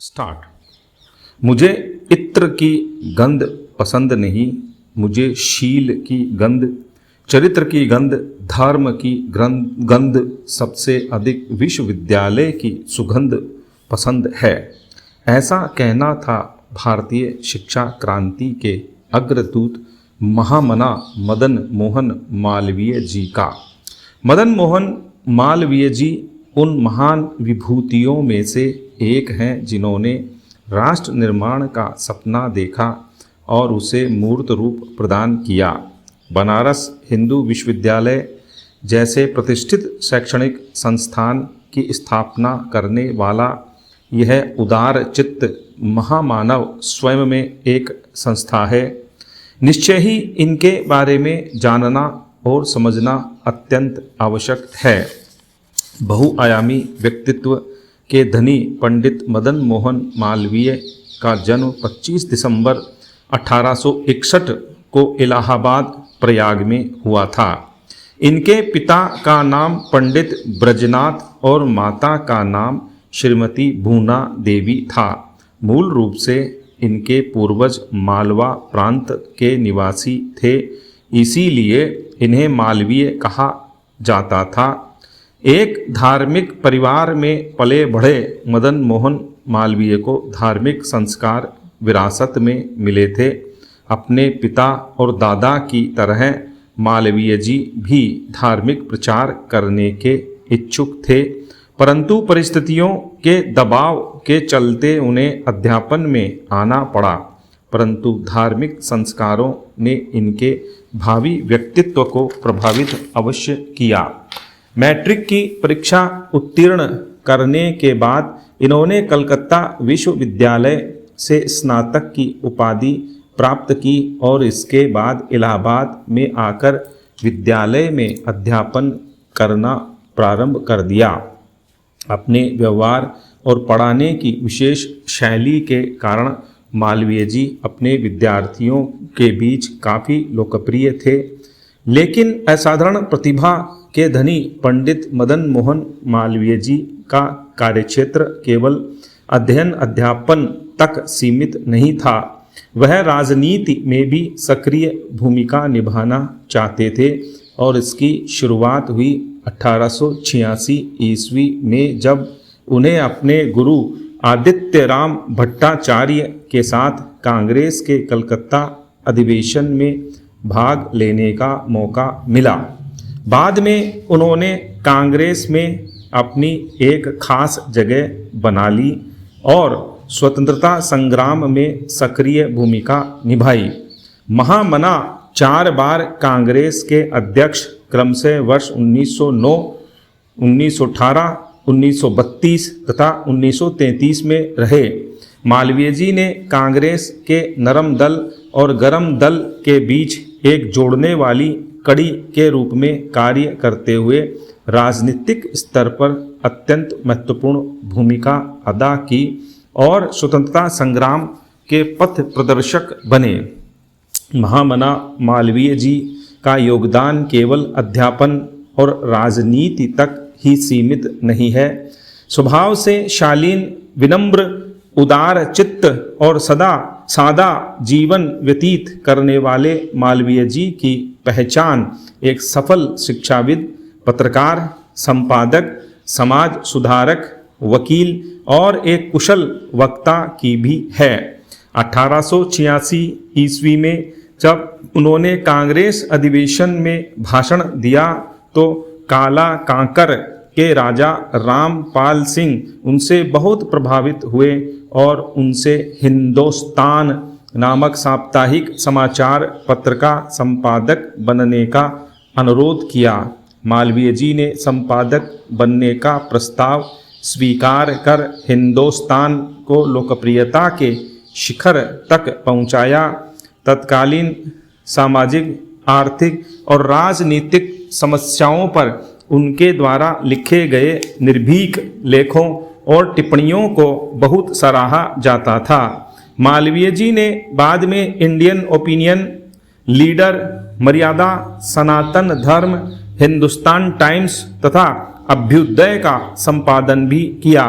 Start. मुझे इत्र की गंध पसंद नहीं, मुझे शील की गंध, चरित्र की गंध, धर्म की गंध, सबसे अधिक विश्वविद्यालय की सुगंध पसंद है। ऐसा कहना था भारतीय शिक्षा क्रांति के अग्रदूत महामना मदन मोहन मालवीय जी का। मदन मोहन मालवीय जी उन महान विभूतियों में से एक हैं जिन्होंने राष्ट्र निर्माण का सपना देखा और उसे मूर्त रूप प्रदान किया। बनारस हिंदू विश्वविद्यालय जैसे प्रतिष्ठित शैक्षणिक संस्थान की स्थापना करने वाला यह उदार चित्त महामानव स्वयं में एक संस्था है। निश्चय ही इनके बारे में जानना और समझना अत्यंत आवश्यक है। बहुआयामी व्यक्तित्व के धनी पंडित मदन मोहन मालवीय का जन्म 25 दिसंबर 1861 को इलाहाबाद प्रयाग में हुआ था। इनके पिता का नाम पंडित ब्रजनाथ और माता का नाम श्रीमती भूना देवी था। मूल रूप से इनके पूर्वज मालवा प्रांत के निवासी थे, इसीलिए इन्हें मालवीय कहा जाता था। एक धार्मिक परिवार में पले बढ़े मदन मोहन मालवीय को धार्मिक संस्कार विरासत में मिले थे। अपने पिता और दादा की तरह मालवीय जी भी धार्मिक प्रचार करने के इच्छुक थे, परंतु परिस्थितियों के दबाव के चलते उन्हें अध्यापन में आना पड़ा। परंतु धार्मिक संस्कारों ने इनके भावी व्यक्तित्व को प्रभावित अवश्य किया। मैट्रिक की परीक्षा उत्तीर्ण करने के बाद इन्होंने कलकत्ता विश्वविद्यालय से स्नातक की उपाधि प्राप्त की और इसके बाद इलाहाबाद में आकर विद्यालय में अध्यापन करना प्रारंभ कर दिया। अपने व्यवहार और पढ़ाने की विशेष शैली के कारण मालवीय जी अपने विद्यार्थियों के बीच काफ़ी लोकप्रिय थे। लेकिन असाधारण प्रतिभा के धनी पंडित मदन मोहन मालवीय जी का कार्यक्षेत्र केवल अध्ययन अध्यापन तक सीमित नहीं था। वह राजनीति में भी सक्रिय भूमिका निभाना चाहते थे और इसकी शुरुआत हुई 1886 ईस्वी में, जब उन्हें अपने गुरु आदित्य राम भट्टाचार्य के साथ कांग्रेस के कलकत्ता अधिवेशन में भाग लेने का मौका मिला। बाद में उन्होंने कांग्रेस में अपनी एक खास जगह बना ली और स्वतंत्रता संग्राम में सक्रिय भूमिका निभाई। महामना 4 बार कांग्रेस के अध्यक्ष क्रमशः वर्ष 1909, 1918, 1932 तथा 1933 में रहे। मालवीय जी ने कांग्रेस के नरम दल और गरम दल के बीच एक जोड़ने वाली कड़ी के रूप में कार्य करते हुए राजनीतिक स्तर पर अत्यंत महत्वपूर्ण भूमिका अदा की और स्वतंत्रता संग्राम के पथ प्रदर्शक बने। महामना मालवीय जी का योगदान केवल अध्यापन और राजनीति तक ही सीमित नहीं है। स्वभाव से शालीन, विनम्र, उदार चित्त और सदा सादा जीवन व्यतीत करने वाले मालवीय जी की पहचान एक सफल शिक्षाविद, पत्रकार, संपादक, समाज सुधारक, वकील और एक कुशल वक्ता की भी है। 1886 ईस्वी में जब उन्होंने कांग्रेस अधिवेशन में भाषण दिया तो काला कांकर के राजा रामपाल सिंह उनसे बहुत प्रभावित हुए और उनसे हिंदुस्तान नामक साप्ताहिक समाचार पत्र का संपादक बनने का अनुरोध किया। मालवीय जी ने संपादक बनने का प्रस्ताव स्वीकार कर हिंदुस्तान को लोकप्रियता के शिखर तक पहुंचाया। तत्कालीन सामाजिक, आर्थिक और राजनीतिक समस्याओं पर उनके द्वारा लिखे गए निर्भीक लेखों और टिप्पणियों को बहुत सराहा जाता था। मालवीय जी ने बाद में इंडियन ओपिनियन, लीडर, मर्यादा, सनातन धर्म, हिंदुस्तान टाइम्स तथा अभ्युदय का संपादन भी किया।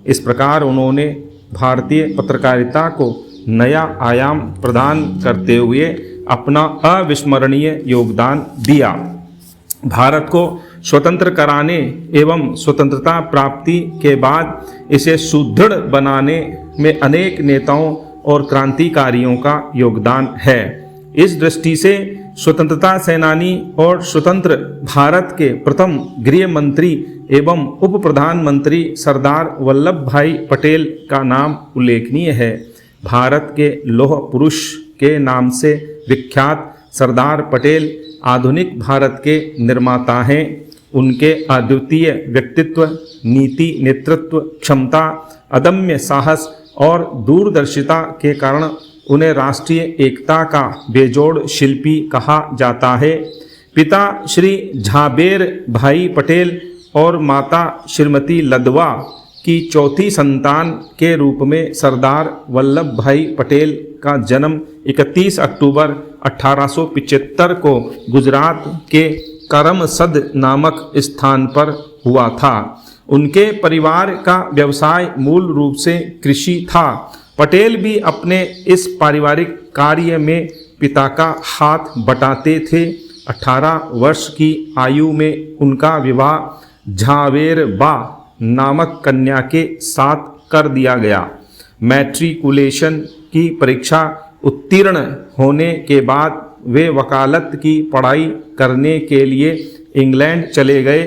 इस प्रकार उन्होंने भारतीय पत्रकारिता को नया आयाम प्रदान करते हुए अपना अविस्मरणीय योगदान दिया। भारत को स्वतंत्र कराने एवं स्वतंत्रता प्राप्ति के बाद इसे सुदृढ़ बनाने में अनेक नेताओं और क्रांतिकारियों का योगदान है। इस दृष्टि से स्वतंत्रता सेनानी और स्वतंत्र भारत के प्रथम गृह मंत्री एवं उप प्रधानमंत्री सरदार वल्लभ भाई पटेल का नाम उल्लेखनीय है। भारत के लौह पुरुष के नाम से विख्यात सरदार पटेल आधुनिक भारत के निर्माता हैं। उनके अद्वितीय व्यक्तित्व, नीति, नेतृत्व क्षमता, अदम्य साहस और दूरदर्शिता के कारण उन्हें राष्ट्रीय एकता का बेजोड़ शिल्पी कहा जाता है। पिता श्री झाबेर भाई पटेल और माता श्रीमती लदवा की चौथी संतान के रूप में सरदार वल्लभ भाई पटेल का जन्म 31 अक्टूबर 1875 को गुजरात के करमसद नामक स्थान पर हुआ था। उनके परिवार का व्यवसाय मूल रूप से कृषि था। पटेल भी अपने इस पारिवारिक कार्य में पिता का हाथ बटाते थे। 18 वर्ष की आयु में उनका विवाह झावेरबा नामक कन्या के साथ कर दिया गया। मैट्रिकुलेशन की परीक्षा उत्तीर्ण होने के बाद वे वकालत की पढ़ाई करने के लिए इंग्लैंड चले गए।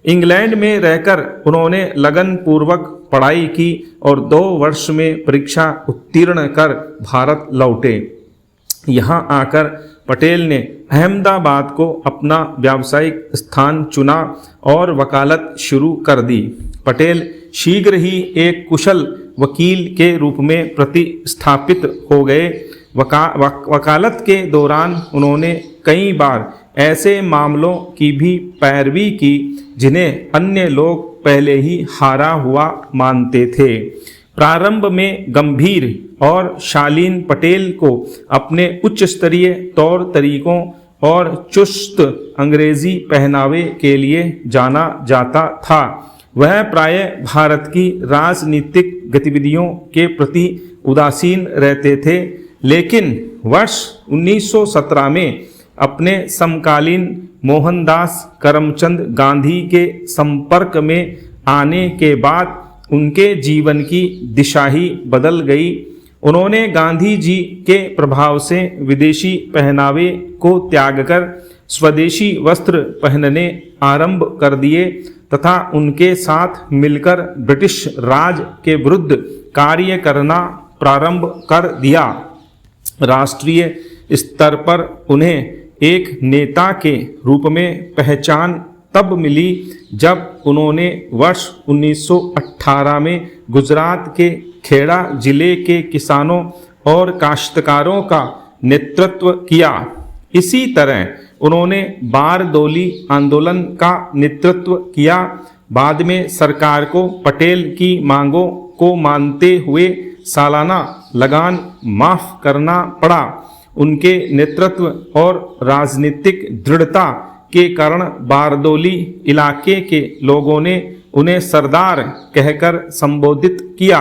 इंग्लैंड में रहकर उन्होंने लगन पूर्वक पढ़ाई की और 2 वर्ष में परीक्षा उत्तीर्ण कर भारत लौटे। यहाँ आकर पटेल ने अहमदाबाद को अपना व्यावसायिक स्थान चुना और वकालत शुरू कर दी। पटेल शीघ्र ही एक कुशल वकील के रूप में प्रतिस्थापित हो गए। वकालत के दौरान उन्होंने कई बार ऐसे मामलों की भी पैरवी की जिन्हें अन्य लोग पहले ही हारा हुआ मानते थे। प्रारंभ में गंभीर और शालीन पटेल को अपने उच्च स्तरीय तौर तरीकों और चुस्त अंग्रेजी पहनावे के लिए जाना जाता था। वह प्रायः भारत की राजनीतिक गतिविधियों के प्रति उदासीन रहते थे, लेकिन वर्ष 1917 में अपने समकालीन मोहनदास करमचंद गांधी के संपर्क में आने के बाद उनके जीवन की दिशा ही बदल गई। उन्होंने गांधी जी के प्रभाव से विदेशी पहनावे को त्याग कर स्वदेशी वस्त्र पहनने आरंभ कर दिए तथा उनके साथ मिलकर ब्रिटिश राज के विरुद्ध कार्य करना प्रारंभ कर दिया। राष्ट्रीय स्तर पर उन्हें एक नेता के रूप में पहचान तब मिली जब उन्होंने वर्ष 1918 में गुजरात के खेड़ा जिले के किसानों और काश्तकारों का नेतृत्व किया। इसी तरह उन्होंने बारदोली आंदोलन का नेतृत्व किया। बाद में सरकार को पटेल की मांगों को मानते हुए सालाना लगान माफ करना पड़ा। उनके नेतृत्व और राजनीतिक दृढ़ता के कारण बारदोली इलाके के लोगों ने उन्हें सरदार कहकर संबोधित किया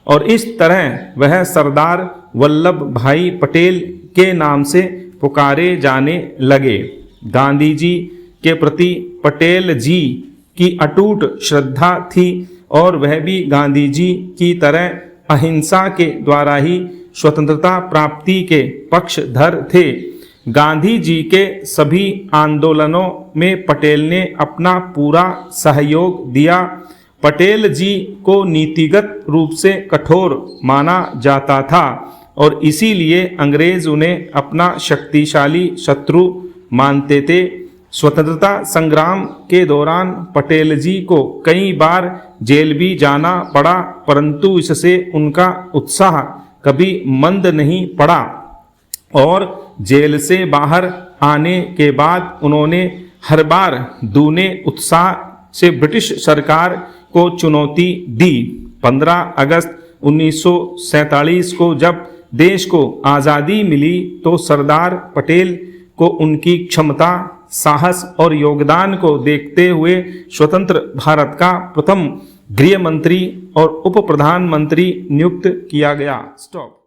और इस तरह वह सरदार वल्लभ भाई पटेल के नाम से पुकारे जाने लगे। गांधी जी के प्रति पटेल जी की अटूट श्रद्धा थी और वह भी गांधी जी की तरह अहिंसा के द्वारा ही स्वतंत्रता प्राप्ति के पक्षधर थे। गांधी जी के सभी आंदोलनों में पटेल ने अपना पूरा सहयोग दिया। पटेल जी को नीतिगत रूप से कठोर माना जाता था और इसीलिए अंग्रेज उन्हें अपना शक्तिशाली शत्रु मानते थे। स्वतंत्रता संग्राम के दौरान पटेल जी को कई बार जेल भी जाना पड़ा, परंतु इससे उनका उत्साह कभी मंद नहीं पड़ा और जेल से बाहर आने के बाद उन्होंने हर बार दूने उत्साह से ब्रिटिश सरकार को चुनौती दी। 15 अगस्त 1947 को जब देश को आज़ादी मिली तो सरदार पटेल को उनकी क्षमता, साहस और योगदान को देखते हुए स्वतंत्र भारत का प्रथम गृह मंत्री और उप प्रधानमंत्री नियुक्त किया गया। स्टॉप।